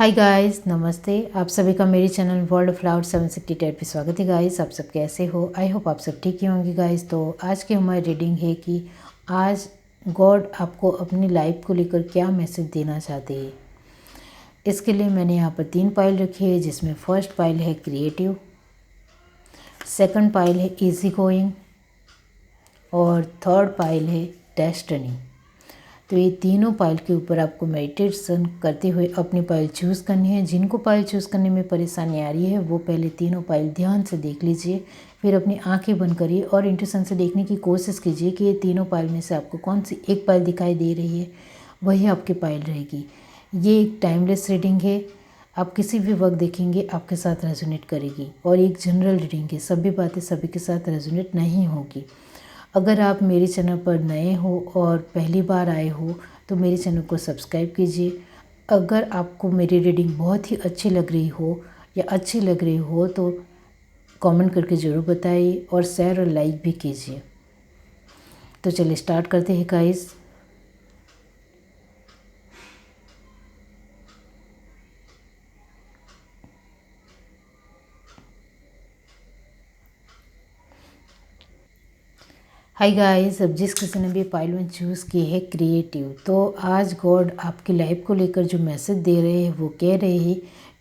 Hi guys, नमस्ते। आप सभी का मेरे चैनल वर्ल्ड ऑफ फ्लावर 768 पे स्वागत है गाइस। आप सब कैसे हो? आई होप आप सब ठीक ही होंगे गाइस। तो आज की हमारी रीडिंग है कि आज गॉड आपको अपनी लाइफ को लेकर क्या मैसेज देना चाहते हैं। इसके लिए मैंने यहाँ पर 3 पाइल रखी है, जिसमें फर्स्ट पाइल है क्रिएटिव, सेकंड पाइल है इजी गोइंग और थर्ड पाइल है डेस्टिनी। तो ये तीनों पाइल के ऊपर आपको मेडिटेशन करते हुए अपनी पाइल चूज़ करनी है। जिनको पाइल चूज़ करने में परेशानी आ रही है वो पहले तीनों पाइल ध्यान से देख लीजिए, फिर अपनी आंखें बंद करिए और इंट्यूशन से देखने की कोशिश कीजिए कि ये तीनों पाइल में से आपको कौन सी एक पाइल दिखाई दे रही है, वही आपकी पाइल रहेगी। ये एक टाइमलेस रीडिंग है, आप किसी भी वक्त देखेंगे आपके साथ रेजोनेट करेगी। और एक जनरल रीडिंग है, सभी बातें सभी के साथ रेजोनेट नहीं होगी। अगर आप मेरे चैनल पर नए हो और पहली बार आए हो तो मेरे चैनल को सब्सक्राइब कीजिए। अगर आपको मेरी रीडिंग बहुत ही अच्छी लग रही हो या अच्छी लग रही हो तो कमेंट करके ज़रूर बताइए और शेयर और लाइक भी कीजिए। तो चलिए स्टार्ट करते हैं गाइस। हाय गाइस, अब जिस किसी ने भी पाइल वन चूज़ की है क्रिएटिव, तो आज गॉड आपकी लाइफ को लेकर जो मैसेज दे रहे हैं वो कह रहे हैं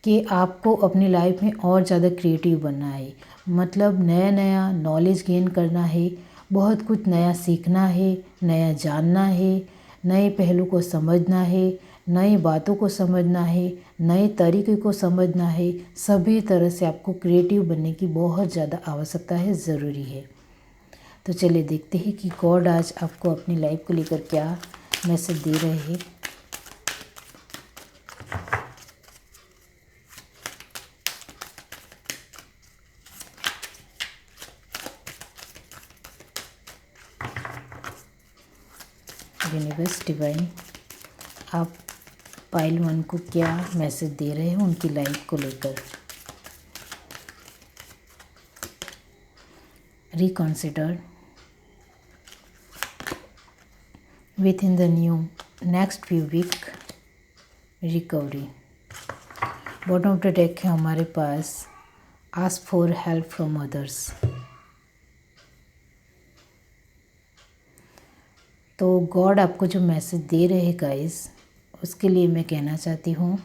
कि आपको अपनी लाइफ में और ज़्यादा क्रिएटिव बनना है। मतलब नया नया नॉलेज गेन करना है, बहुत कुछ नया सीखना है, नया जानना है, नए पहलू को समझना है, नई बातों को समझना है, नए तरीके को समझना है। सभी तरह से आपको क्रिएटिव बनने की बहुत ज़्यादा आवश्यकता है, ज़रूरी है। तो चलिए देखते हैं कि गॉड आज आपको अपनी लाइफ को लेकर क्या मैसेज दे रहे हैं। यूनिवर्स डिवाइन, आप पाइल वन को क्या मैसेज दे रहे हैं उनकी लाइफ को लेकर। Reconsider within the new next few week recovery। Bottom of the deck है हमारे पास ask for help from others. तो गॉड आपको जो मैसेज दे रहे हैं गाइस, उसके लिए मैं कहना चाहती हूँ,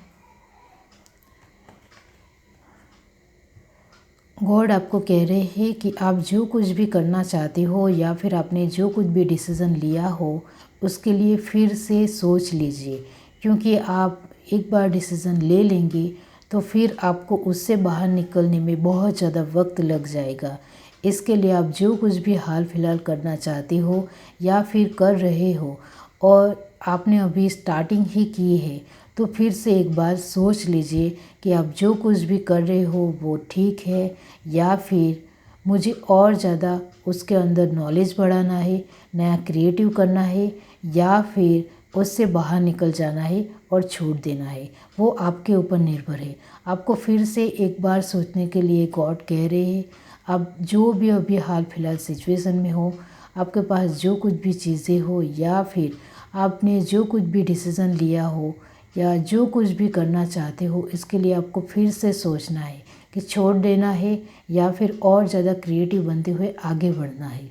गॉड आपको कह रहे हैं कि आप जो कुछ भी करना चाहते हो या फिर आपने जो कुछ भी डिसीज़न लिया हो उसके लिए फिर से सोच लीजिए। क्योंकि आप एक बार डिसीज़न ले लेंगे तो फिर आपको उससे बाहर निकलने में बहुत ज़्यादा वक्त लग जाएगा। इसके लिए आप जो कुछ भी हाल फिलहाल करना चाहते हो या फिर कर रहे हो और आपने अभी स्टार्टिंग ही की है, तो फिर से एक बार सोच लीजिए कि आप जो कुछ भी कर रहे हो वो ठीक है या फिर मुझे और ज़्यादा उसके अंदर नॉलेज बढ़ाना है, नया क्रिएटिव करना है या फिर उससे बाहर निकल जाना है और छोड़ देना है। वो आपके ऊपर निर्भर है। आपको फिर से एक बार सोचने के लिए गॉड कह रहे हैं। आप जो भी अभी हाल फिलहाल सिचुएशन में हो, आपके पास जो कुछ भी चीज़ें हो या फिर आपने जो कुछ भी डिसीज़न लिया हो या जो कुछ भी करना चाहते हो, इसके लिए आपको फिर से सोचना है कि छोड़ देना है या फिर और ज़्यादा क्रिएटिव बनते हुए आगे बढ़ना है।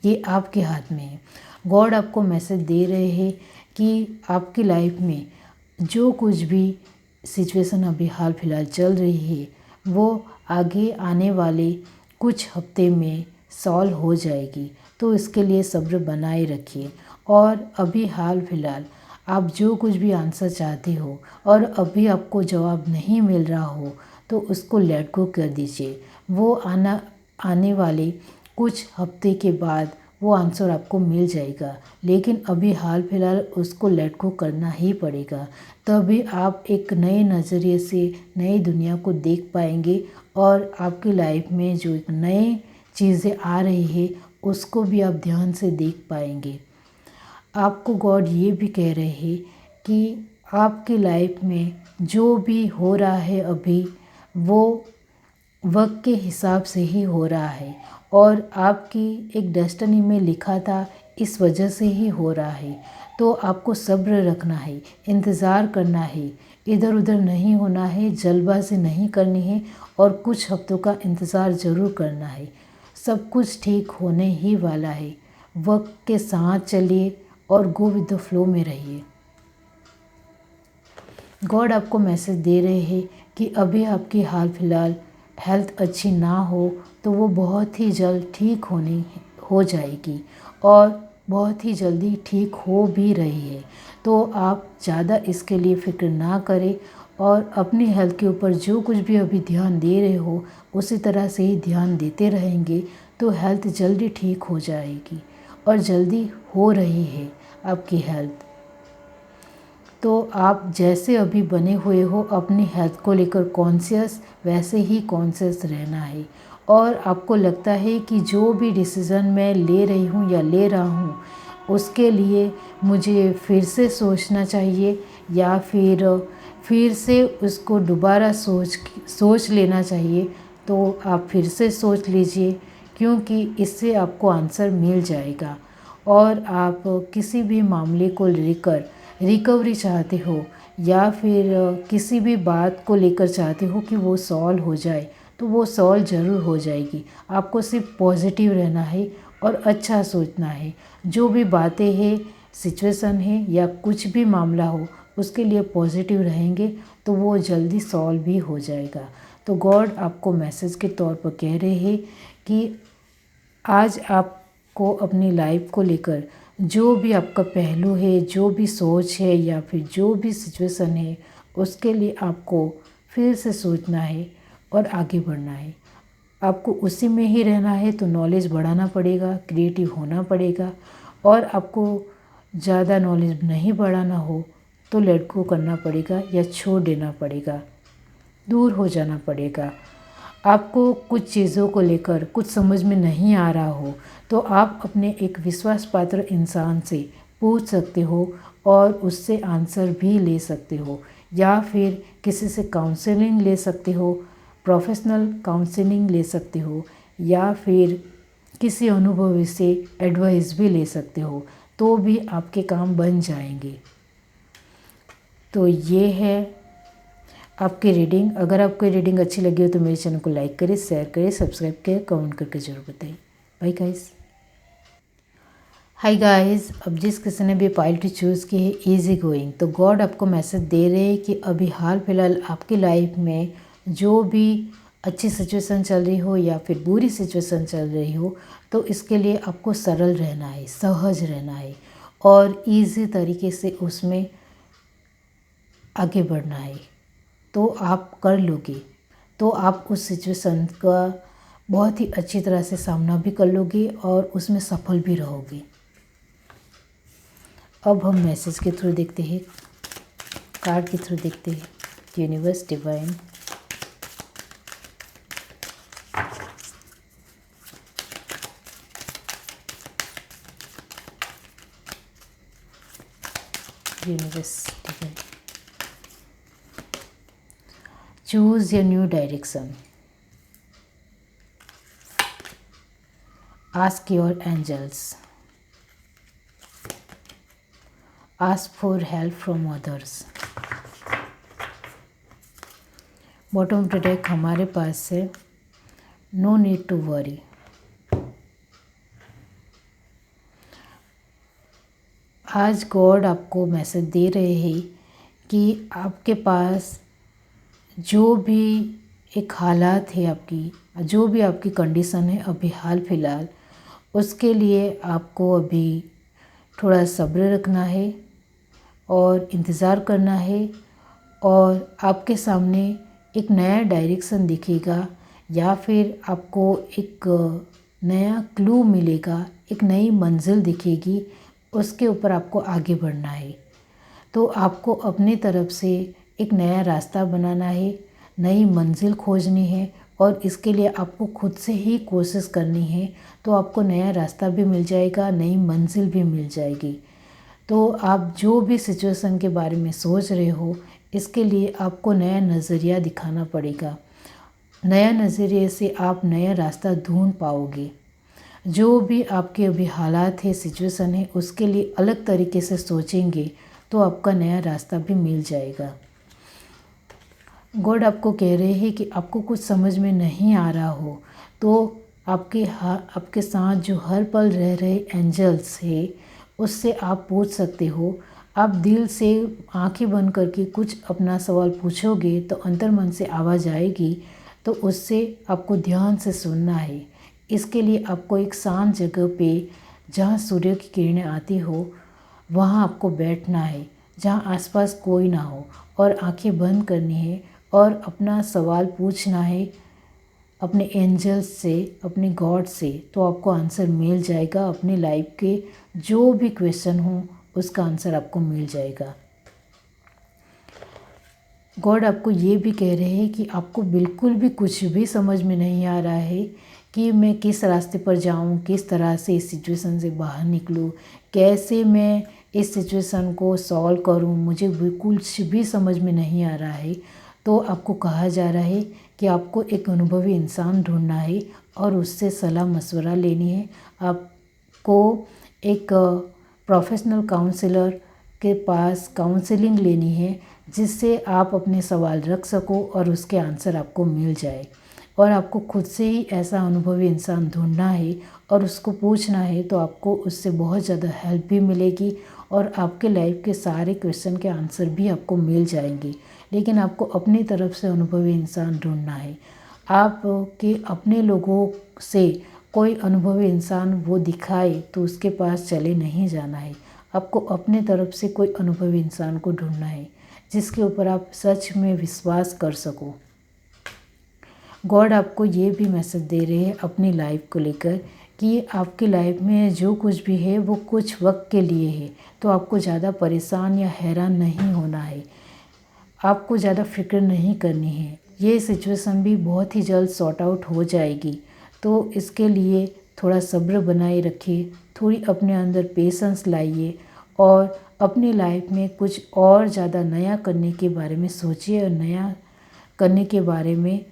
ये आपके हाथ में है। गॉड आपको मैसेज दे रहे हैं कि आपकी लाइफ में जो कुछ भी सिचुएशन अभी हाल फिलहाल चल रही है वो आगे आने वाले कुछ हफ्ते में सॉल्व हो जाएगी। तो इसके लिए सब्र बनाए रखिए। और अभी हाल फिलहाल आप जो कुछ भी आंसर चाहते हो और अभी आपको जवाब नहीं मिल रहा हो तो उसको लेट गो कर दीजिए। वो आने वाले कुछ हफ्ते के बाद वो आंसर आपको मिल जाएगा, लेकिन अभी हाल फिलहाल उसको लेट गो करना ही पड़ेगा। तभी आप एक नए नज़रिए से नई दुनिया को देख पाएंगे और आपकी लाइफ में जो एक नए चीज़ें आ रही है उसको भी आप ध्यान से देख पाएंगे। आपको गॉड ये भी कह रहे हैं कि आपकी लाइफ में जो भी हो रहा है अभी वो वक्त के हिसाब से ही हो रहा है और आपकी एक डेस्टिनी में लिखा था, इस वजह से ही हो रहा है। तो आपको सब्र रखना है, इंतज़ार करना है, इधर उधर नहीं होना है, जल्दबाजी नहीं करनी है और कुछ हफ्तों का इंतज़ार ज़रूर करना है। सब कुछ ठीक होने ही वाला है। वक्त के साथ चलिए और गो विद द फ्लो में रहिए। गॉड आपको मैसेज दे रहे हैं कि अभी आपकी हाल फिलहाल हेल्थ अच्छी ना हो तो वो बहुत ही जल्द ठीक हो जाएगी और बहुत ही जल्दी ठीक हो भी रही है। तो आप ज़्यादा इसके लिए फ़िक्र ना करें और अपनी हेल्थ के ऊपर जो कुछ भी अभी ध्यान दे रहे हो उसी तरह से ही ध्यान देते रहेंगे तो हेल्थ जल्दी ठीक हो जाएगी और जल्दी हो रही है आपकी हेल्थ। तो आप जैसे अभी बने हुए हो अपनी हेल्थ को लेकर कॉन्शियस, वैसे ही कॉन्शियस रहना है। और आपको लगता है कि जो भी डिसीज़न मैं ले रही हूँ या ले रहा हूँ उसके लिए मुझे फिर से सोचना चाहिए या फिर से उसको दोबारा सोच लेना चाहिए, तो आप फिर से सोच लीजिए क्योंकि इससे आपको आंसर मिल जाएगा। और आप किसी भी मामले को लेकर रिकवरी चाहते हो या फिर किसी भी बात को लेकर चाहते हो कि वो सॉल्व हो जाए तो वो सॉल्व ज़रूर हो जाएगी। आपको सिर्फ पॉजिटिव रहना है और अच्छा सोचना है। जो भी बातें हैं, सिचुएशन है या कुछ भी मामला हो उसके लिए पॉजिटिव रहेंगे तो वो जल्दी सॉल्व भी हो जाएगा। तो गॉड आपको मैसेज के तौर पर कह रहे हैं कि आज आपको अपनी लाइफ को लेकर जो भी आपका पहलू है, जो भी सोच है या फिर जो भी सिचुएशन है उसके लिए आपको फिर से सोचना है और आगे बढ़ना है। आपको उसी में ही रहना है तो नॉलेज बढ़ाना पड़ेगा, क्रिएटिव होना पड़ेगा। और आपको ज़्यादा नॉलेज नहीं बढ़ाना हो तो लेट गो करना पड़ेगा या छोड़ देना पड़ेगा, दूर हो जाना पड़ेगा। आपको कुछ चीज़ों को लेकर कुछ समझ में नहीं आ रहा हो तो आप अपने एक विश्वास पात्र इंसान से पूछ सकते हो और उससे आंसर भी ले सकते हो या फिर किसी से काउंसलिंग ले सकते हो, प्रोफेशनल काउंसलिंग ले सकते हो या फिर किसी अनुभवी से एडवाइस भी ले सकते हो, तो भी आपके काम बन जाएंगे। तो ये है आपकी रीडिंग। अगर आपको रीडिंग अच्छी लगी हो तो मेरे चैनल को लाइक करें, शेयर करें, सब्सक्राइब करें, कमेंट करके ज़रूर बताइए। Bye guys. हाय गाइस, अब जिस किसी ने भी पाइल चूज़ की है इजी गोइंग, तो गॉड आपको मैसेज दे रहे हैं कि अभी हाल फिलहाल आपकी लाइफ में जो भी अच्छी सिचुएशन चल रही हो या फिर बुरी सिचुएशन चल रही हो तो इसके लिए आपको सरल रहना है, सहज रहना है और ईजी तरीके से उसमें आगे बढ़ना है। तो आप कर लोगे तो आप उस सिचुएशन का बहुत ही अच्छी तरह से सामना भी कर लोगे और उसमें सफल भी रहोगे। अब हम मैसेज के थ्रू देखते हैं, कार्ड के थ्रू देखते हैं। Universe, divine, universe, divine, choose your new direction. Ask your angels. Ask for help from others. Bottom product हमारे पास है, नो नीड टू वरी। आज गॉड आपको मैसेज दे रहे हैं कि आपके पास जो भी एक हालात है, आपकी जो भी आपकी कंडीशन है अभी हाल फिलहाल, उसके लिए आपको अभी थोड़ा सब्र रखना है और इंतज़ार करना है और आपके सामने एक नया डायरेक्शन दिखेगा या फिर आपको एक नया क्लू मिलेगा, एक नई मंजिल दिखेगी, उसके ऊपर आपको आगे बढ़ना है। तो आपको अपनी तरफ से एक नया रास्ता बनाना है, नई मंजिल खोजनी है और इसके लिए आपको खुद से ही कोशिश करनी है। तो आपको नया रास्ता भी मिल जाएगा, नई मंजिल भी मिल जाएगी। तो आप जो भी सिचुएशन के बारे में सोच रहे हो इसके लिए आपको नया नज़रिया दिखाना पड़ेगा। नया नज़रिए से आप नया रास्ता ढूंढ पाओगे। जो भी आपके अभी हालात है, सिचुएशन है, उसके लिए अलग तरीके से सोचेंगे तो आपका नया रास्ता भी मिल जाएगा। गॉड आपको कह रहे हैं कि आपको कुछ समझ में नहीं आ रहा हो तो आपके साथ जो हर पल रह रहे एंजल्स है उससे आप पूछ सकते हो। आप दिल से आंखें बंद करके कुछ अपना सवाल पूछोगे तो अंतर्मन से आवाज़ आएगी, तो उससे आपको ध्यान से सुनना है। इसके लिए आपको एक शांत जगह पे जहाँ सूर्य की किरणें आती हो वहाँ आपको बैठना है, जहाँ आसपास कोई ना हो, और आंखें बंद करनी है और अपना सवाल पूछना है अपने एंजल्स से, अपने गॉड से। तो आपको आंसर मिल जाएगा। अपनी लाइफ के जो भी क्वेश्चन हो उसका आंसर आपको मिल जाएगा। गॉड आपको ये भी कह रहे हैं कि आपको बिल्कुल भी कुछ भी समझ में नहीं आ रहा है कि मैं किस रास्ते पर जाऊं, किस तरह से इस सिचुएशन से बाहर निकलूं, कैसे मैं इस सिचुएशन को सॉल्व करूं, मुझे बिल्कुल कुछ भी समझ में नहीं आ रहा है। तो आपको कहा जा रहा है कि आपको एक अनुभवी इंसान ढूंढना है और उससे सलाह मशवरा लेनी है। आपको एक प्रोफेशनल काउंसलर के पास काउंसलिंग लेनी है, जिससे आप अपने सवाल रख सको और उसके आंसर आपको मिल जाए। और आपको खुद से ही ऐसा अनुभवी इंसान ढूंढना है और उसको पूछना है, तो आपको उससे बहुत ज़्यादा हेल्प भी मिलेगी और आपके लाइफ के सारे क्वेश्चन के आंसर भी आपको मिल जाएंगे। लेकिन आपको अपनी तरफ से अनुभवी इंसान ढूंढना है। आपके अपने लोगों से कोई अनुभवी इंसान वो दिखाए तो उसके पास चले नहीं जाना है। आपको अपने तरफ से कोई अनुभवी इंसान को ढूंढना है जिसके ऊपर आप सच में विश्वास कर सको। गॉड आपको ये भी मैसेज दे रहे हैं अपनी लाइफ को लेकर कि आपकी लाइफ में जो कुछ भी है वो कुछ वक्त के लिए है, तो आपको ज़्यादा परेशान या हैरान नहीं होना है। आपको ज़्यादा फिक्र नहीं करनी है। ये सिचुएशन भी बहुत ही जल्द सॉर्ट आउट हो जाएगी। तो इसके लिए थोड़ा सब्र बनाए रखिए, थोड़ी अपने अंदर पेशेंस लाइए और अपनी लाइफ में कुछ और ज़्यादा नया करने के बारे में सोचिए और नया करने के बारे में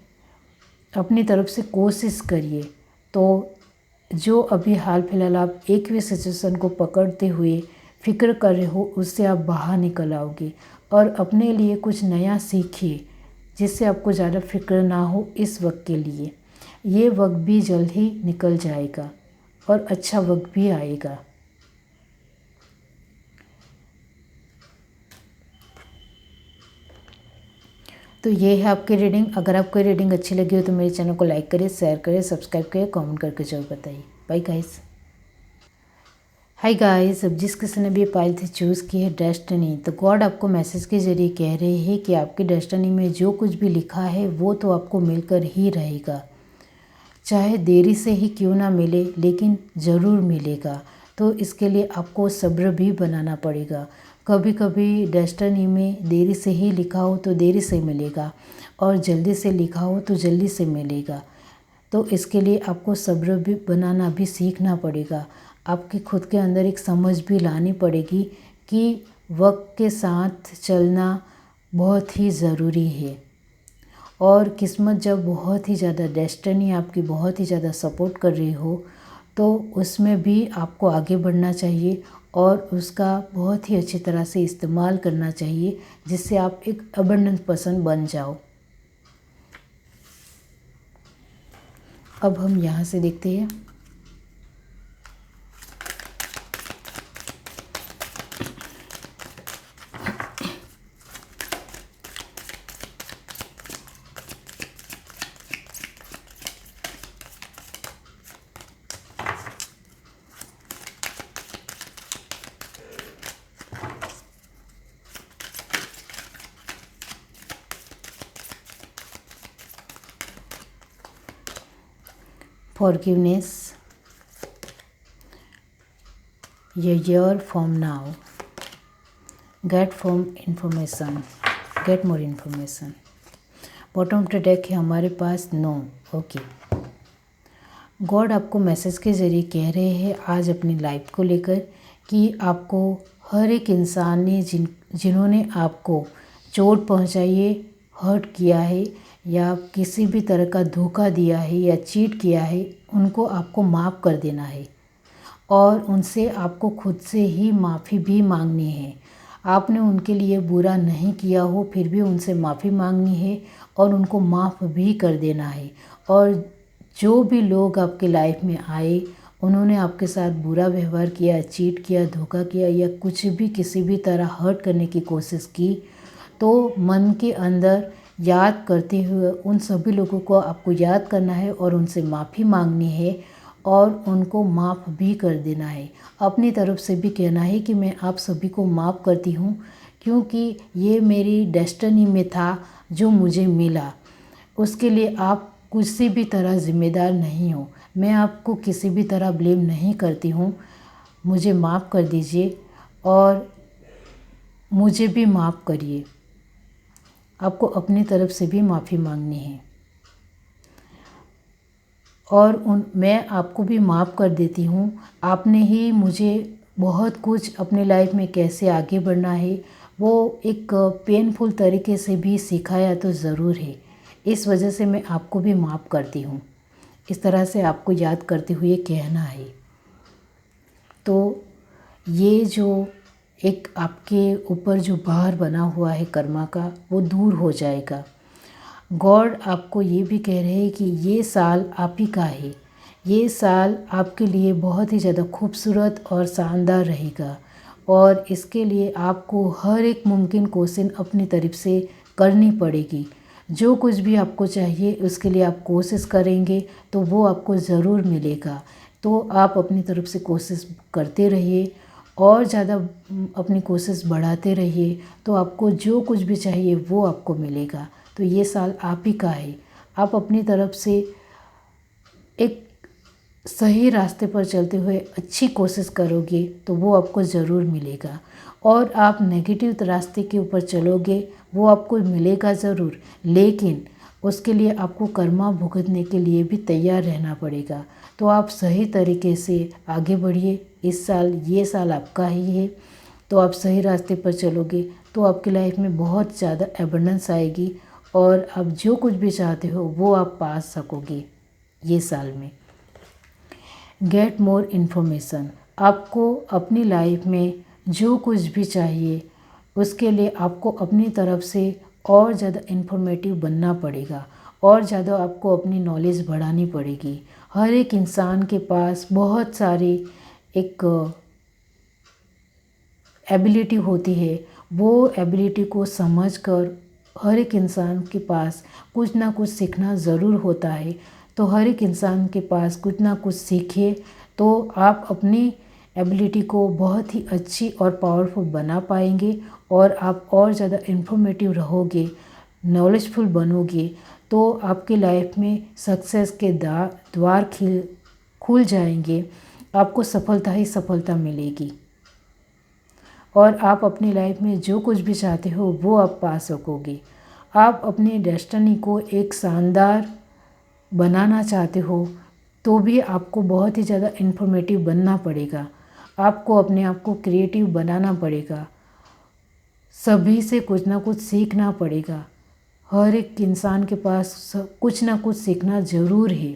अपनी तरफ से कोशिश करिए। तो जो अभी हाल फिलहाल आप एक भी सिचुएशन को पकड़ते हुए फिक्र कर रहे हो उससे आप बाहर निकल आओगे और अपने लिए कुछ नया सीखिए जिससे आपको ज़्यादा फिक्र ना हो इस वक्त के लिए। ये वक्त भी जल्द ही निकल जाएगा और अच्छा वक्त भी आएगा। तो ये है आपकी रीडिंग। अगर आपको रीडिंग अच्छी लगी हो तो मेरे चैनल को लाइक करें, शेयर करें, सब्सक्राइब करें, कमेंट करके जरूर बताइए। Bye guys. हाय गाइस, अब जिस किसी ने भी पाइल से चूज़ की है डेस्टिनी, तो गॉड आपको मैसेज के जरिए कह रहे हैं कि आपकी डेस्टिनी में जो कुछ भी लिखा है वो तो आपको मिलकर ही रहेगा, चाहे देरी से ही क्यों ना मिले लेकिन ज़रूर मिलेगा। तो इसके लिए आपको सब्र भी बनाना पड़ेगा। कभी कभी डेस्टिनी में देरी से ही लिखा हो तो देरी से मिलेगा और जल्दी से लिखा हो तो जल्दी से मिलेगा। तो इसके लिए आपको सब्र भी बनाना भी सीखना पड़ेगा। आपके खुद के अंदर एक समझ भी लानी पड़ेगी कि वक्त के साथ चलना बहुत ही ज़रूरी है। और किस्मत जब बहुत ही ज़्यादा, डेस्टिनी आपकी बहुत ही ज़्यादा सपोर्ट कर रही हो तो उसमें भी आपको आगे बढ़ना चाहिए और उसका बहुत ही अच्छी तरह से इस्तेमाल करना चाहिए, जिससे आप एक अबंडेंस पर्सन बन जाओ। अब हम यहाँ से देखते हैं। Forgiveness, a year from now. Get more information. Bottom of the deck है हमारे पास नो। ओके, गॉड आपको मैसेज के ज़रिए कह रहे हैं आज अपनी लाइफ को लेकर कि आपको हर एक इंसान ने जिन्होंने आपको चोट पहुंचाई है, हर्ट किया है या किसी भी तरह का धोखा दिया है या चीट किया है, उनको आपको माफ़ कर देना है और उनसे आपको खुद से ही माफ़ी भी मांगनी है। आपने उनके लिए बुरा नहीं किया हो फिर भी उनसे माफ़ी मांगनी है और उनको माफ़ भी कर देना है। और जो भी लोग आपके लाइफ में आए, उन्होंने आपके साथ बुरा व्यवहार किया, चीट किया, धोखा किया या कुछ भी किसी भी तरह हर्ट करने की कोशिश की, तो मन के अंदर याद करते हुए उन सभी लोगों को आपको याद करना है और उनसे माफ़ी मांगनी है और उनको माफ़ भी कर देना है। अपनी तरफ से भी कहना है कि मैं आप सभी को माफ़ करती हूँ, क्योंकि ये मेरी डेस्टिनी में था जो मुझे मिला। उसके लिए आप किसी भी तरह ज़िम्मेदार नहीं हो। मैं आपको किसी भी तरह ब्लेम नहीं करती हूँ। मुझे माफ़ कर दीजिए और मुझे भी माफ़ करिए। आपको अपनी तरफ से भी माफ़ी मांगनी है और मैं आपको भी माफ़ कर देती हूँ। आपने ही मुझे बहुत कुछ अपने लाइफ में कैसे आगे बढ़ना है वो एक पेनफुल तरीके से भी सिखाया तो ज़रूर है। इस वजह से मैं आपको भी माफ़ करती हूँ। इस तरह से आपको याद करते हुए कहना है। तो ये जो एक आपके ऊपर जो भार बना हुआ है कर्मा का, वो दूर हो जाएगा। गॉड आपको ये भी कह रहे हैं कि ये साल आप ही का है। ये साल आपके लिए बहुत ही ज़्यादा खूबसूरत और शानदार रहेगा और इसके लिए आपको हर एक मुमकिन कोशिश अपनी तरफ से करनी पड़ेगी। जो कुछ भी आपको चाहिए उसके लिए आप कोशिश करेंगे तो वो आपको ज़रूर मिलेगा। तो आप अपनी तरफ से कोशिश करते रहिए और ज़्यादा अपनी कोशिश बढ़ाते रहिए, तो आपको जो कुछ भी चाहिए वो आपको मिलेगा। तो ये साल आप ही का है। आप अपनी तरफ से एक सही रास्ते पर चलते हुए अच्छी कोशिश करोगे तो वो आपको ज़रूर मिलेगा। और आप नेगेटिव रास्ते के ऊपर चलोगे वो आपको मिलेगा ज़रूर, लेकिन उसके लिए आपको कर्मा भुगतने के लिए भी तैयार रहना पड़ेगा। तो आप सही तरीके से आगे बढ़िए। इस साल ये साल आपका ही है, तो आप सही रास्ते पर चलोगे तो आपकी लाइफ में बहुत ज़्यादा एबंडेंस आएगी और आप जो कुछ भी चाहते हो वो आप पा सकोगे ये साल में। Get more information. आपको अपनी लाइफ में जो कुछ भी चाहिए उसके लिए आपको अपनी तरफ से और ज़्यादा इन्फॉर्मेटिव बनना पड़ेगा और ज़्यादा आपको अपनी नॉलेज बढ़ानी पड़ेगी। हर एक इंसान के पास बहुत सारी एक एबिलिटी होती है। वो एबिलिटी को समझकर हर एक इंसान के पास कुछ ना कुछ सीखना ज़रूर होता है। तो हर एक इंसान के पास कुछ ना कुछ सीखिए तो आप अपनी एबिलिटी को बहुत ही अच्छी और पावरफुल बना पाएंगे और आप और ज़्यादा इन्फॉर्मेटिव रहोगे, नॉलेजफुल बनोगे, तो आपकी लाइफ में सक्सेस के द्वार खुल जाएंगे। आपको सफलता ही सफलता मिलेगी और आप अपनी लाइफ में जो कुछ भी चाहते हो वो आप पा सकोगे। आप अपनी डेस्टिनी को एक शानदार बनाना चाहते हो तो भी आपको बहुत ही ज़्यादा इन्फॉर्मेटिव बनना पड़ेगा। आपको अपने आप को क्रिएटिव बनाना पड़ेगा। सभी से कुछ ना कुछ सीखना पड़ेगा। हर एक इंसान के पास कुछ ना कुछ सीखना ज़रूर है।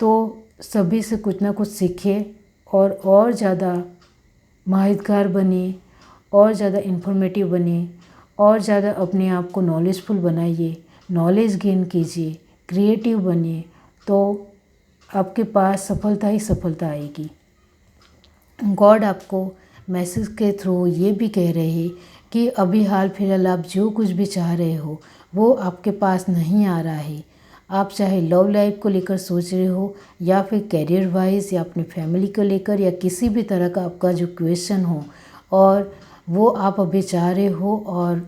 तो सभी से कुछ ना कुछ सीखिए और ज़्यादा माहितगार बने और ज़्यादा इन्फॉर्मेटिव बने और ज़्यादा अपने आप को नॉलेजफुल बनाइए, नॉलेज गेन कीजिए, क्रिएटिव बनिए, तो आपके पास सफलता ही सफलता आएगी। गॉड आपको मैसेज के थ्रू ये भी कह रहे हैं कि अभी हाल फिलहाल आप जो कुछ भी चाह रहे हो वो आपके पास नहीं आ रहा है। आप चाहे लव लाइफ को लेकर सोच रहे हो या फिर कैरियर वाइज या अपनी फैमिली को लेकर या किसी भी तरह का आपका जो क्वेश्चन हो और वो आप अभी चाह रहे हो और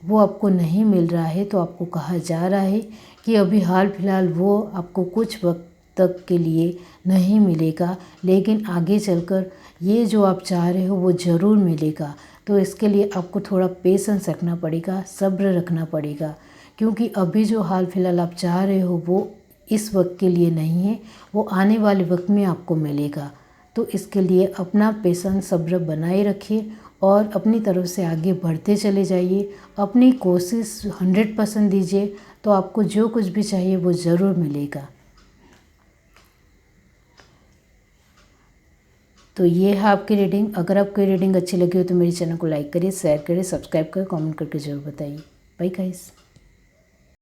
वो आपको नहीं मिल रहा है, तो आपको कहा जा रहा है कि अभी हाल फिलहाल वो आपको कुछ वक्त तक के लिए नहीं मिलेगा, लेकिन आगे चलकर ये जो आप चाह रहे हो वो ज़रूर मिलेगा। तो इसके लिए आपको थोड़ा पेशेंस रखना पड़ेगा, सब्र रखना पड़ेगा, क्योंकि अभी जो हाल फिलहाल आप चाह रहे हो वो इस वक्त के लिए नहीं है, वो आने वाले वक्त में आपको मिलेगा। तो इसके लिए अपना पेशेंस, सब्र बनाए रखिए और अपनी तरफ से आगे बढ़ते चले जाइए। अपनी कोशिश 100% दीजिए तो आपको जो कुछ भी चाहिए वो ज़रूर मिलेगा। तो ये है आपकी रीडिंग। अगर आपको रीडिंग अच्छी लगी हो तो मेरे चैनल को लाइक करिए, शेयर करिए, सब्सक्राइब करिए, कमेंट करके ज़रूर बताइए। Bye guys.